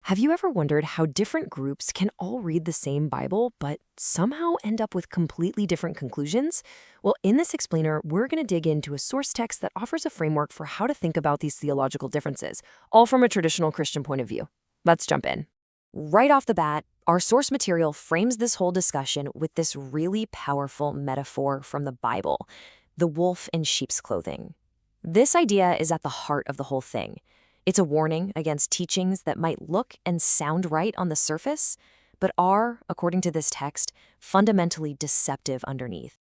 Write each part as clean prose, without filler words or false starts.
Have you ever wondered how different groups can all read the same Bible, but somehow end up with completely different conclusions? Well, in this explainer, we're going to dig into a source text that offers a framework for how to think about these theological differences, all from a traditional Christian point of view. Let's jump in. Right off the bat, our source material frames this whole discussion with this really powerful metaphor from the Bible, the wolf in sheep's clothing. This idea is at the heart of the whole thing. It's a warning against teachings that might look and sound right on the surface, but are, according to this text, fundamentally deceptive underneath.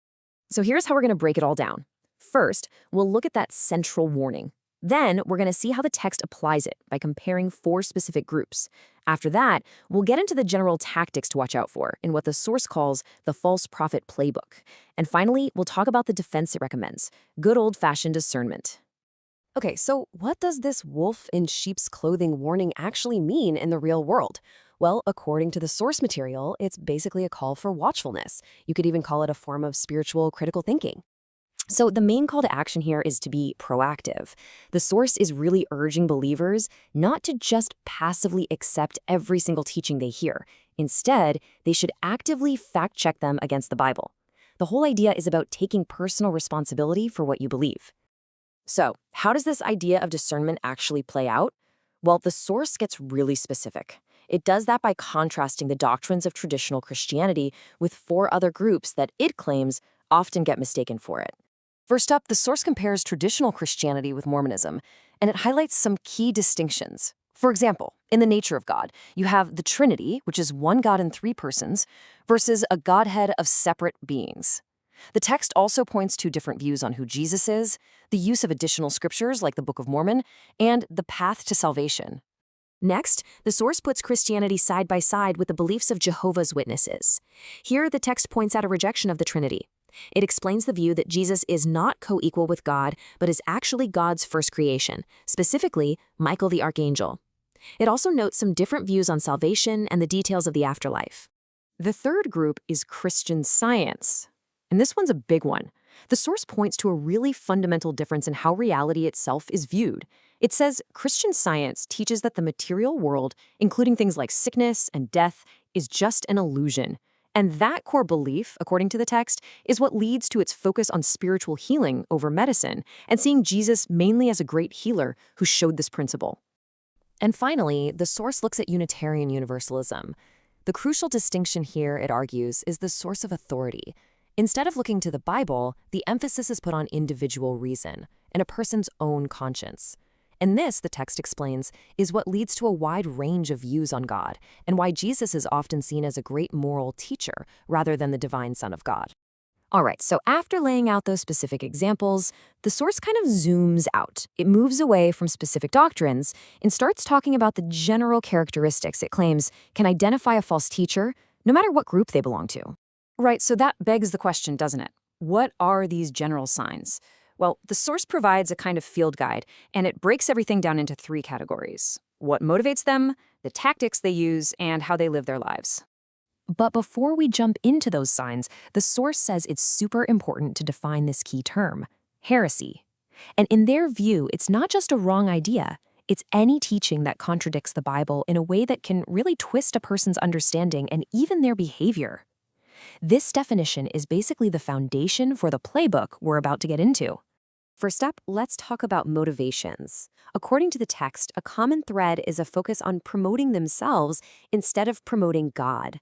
So here's how we're going to break it all down. First, we'll look at that central warning. Then, we're going to see how the text applies it by comparing 4 specific groups. After that, we'll get into the general tactics to watch out for in what the source calls the false prophet playbook. And finally, we'll talk about the defense it recommends, good old-fashioned discernment. Okay, so what does this wolf in sheep's clothing warning actually mean in the real world? Well, according to the source material, it's basically a call for watchfulness. You could even call it a form of spiritual critical thinking. So the main call to action here is to be proactive. The source is really urging believers not to just passively accept every single teaching they hear. Instead, they should actively fact-check them against the Bible. The whole idea is about taking personal responsibility for what you believe. So, how does this idea of discernment actually play out? Well, the source gets really specific. It does that by contrasting the doctrines of traditional Christianity with 4 other groups that it claims often get mistaken for it. First up, the source compares traditional Christianity with Mormonism, and it highlights some key distinctions. For example, in the nature of God, you have the Trinity, which is one God in 3 persons, versus a Godhead of separate beings. The text also points to different views on who Jesus is, the use of additional scriptures like the Book of Mormon, and the path to salvation. Next, the source puts Christianity side by side with the beliefs of Jehovah's Witnesses. Here, the text points out a rejection of the Trinity. It explains the view that Jesus is not co-equal with God, but is actually God's first creation, specifically Michael the Archangel. It also notes some different views on salvation and the details of the afterlife. The third group is Christian Science. And this one's a big one. The source points to a really fundamental difference in how reality itself is viewed. It says Christian Science teaches that the material world, including things like sickness and death, is just an illusion. And that core belief, according to the text, is what leads to its focus on spiritual healing over medicine, and seeing Jesus mainly as a great healer who showed this principle. And finally, the source looks at Unitarian Universalism. The crucial distinction here, it argues, is the source of authority. Instead of looking to the Bible, the emphasis is put on individual reason and a person's own conscience. And this, the text explains, is what leads to a wide range of views on God and why Jesus is often seen as a great moral teacher rather than the divine Son of God. All right, so after laying out those specific examples, the source kind of zooms out. It moves away from specific doctrines and starts talking about the general characteristics it claims can identify a false teacher, no matter what group they belong to. Right, so that begs the question, doesn't it? What are these general signs? Well, the source provides a kind of field guide, and it breaks everything down into 3 categories: what motivates them, the tactics they use, and how they live their lives. But before we jump into those signs, the source says it's super important to define this key term, heresy. And in their view, it's not just a wrong idea. It's any teaching that contradicts the Bible in a way that can really twist a person's understanding and even their behavior. This definition is basically the foundation for the playbook we're about to get into. First up, let's talk about motivations. According to the text, a common thread is a focus on promoting themselves instead of promoting God.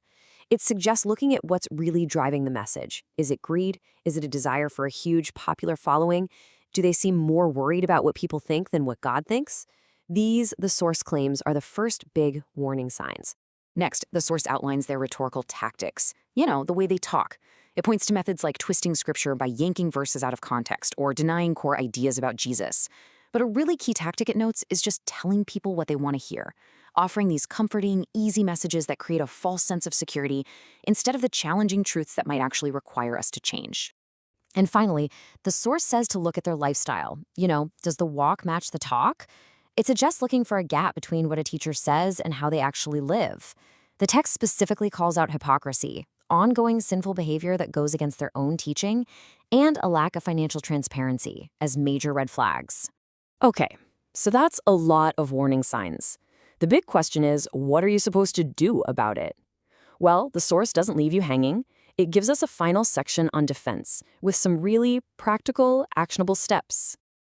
It suggests looking at what's really driving the message. Is it greed? Is it a desire for a huge popular following? Do they seem more worried about what people think than what God thinks? These, the source claims, are the first big warning signs. Next, the source outlines their rhetorical tactics. The way they talk. It points to methods like twisting scripture by yanking verses out of context or denying core ideas about Jesus. But a really key tactic it notes is just telling people what they want to hear, offering these comforting, easy messages that create a false sense of security instead of the challenging truths that might actually require us to change. And finally, the source says to look at their lifestyle. Does the walk match the talk? It suggests looking for a gap between what a teacher says and how they actually live. The text specifically calls out hypocrisy, ongoing sinful behavior that goes against their own teaching, and a lack of financial transparency as major red flags. Okay, so that's a lot of warning signs. The big question is, what are you supposed to do about it? Well, the source doesn't leave you hanging. It gives us a final section on defense with some really practical, actionable steps.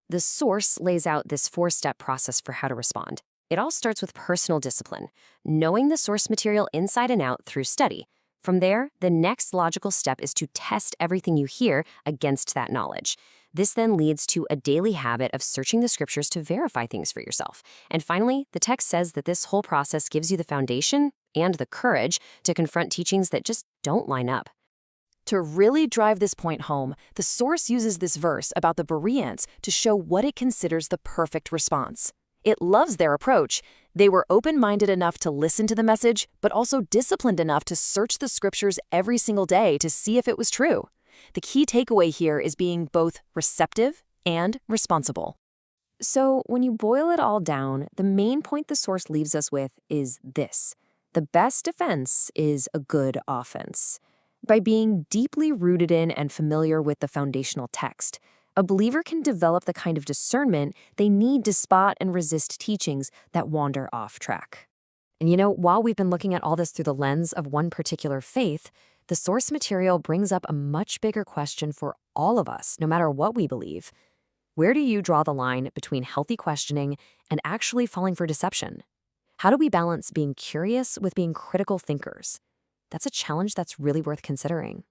The source lays out this 4-step process for how to respond. It all starts with personal discipline, knowing the source material inside and out through study. From there, the next logical step is to test everything you hear against that knowledge. This then leads to a daily habit of searching the scriptures to verify things for yourself. And finally, the text says that this whole process gives you the foundation and the courage to confront teachings that just don't line up. To really drive this point home, the source uses this verse about the Bereans to show what it considers the perfect response. It loves their approach. They were open-minded enough to listen to the message, but also disciplined enough to search the scriptures every single day to see if it was true. The key takeaway here is being both receptive and responsible. So when you boil it all down, the main point the source leaves us with is this: the best defense is a good offense. By being deeply rooted in and familiar with the foundational text, a believer can develop the kind of discernment they need to spot and resist teachings that wander off track. And while we've been looking at all this through the lens of one particular faith, the source material brings up a much bigger question for all of us, no matter what we believe. Where do you draw the line between healthy questioning and actually falling for deception? How do we balance being curious with being critical thinkers? That's a challenge that's really worth considering.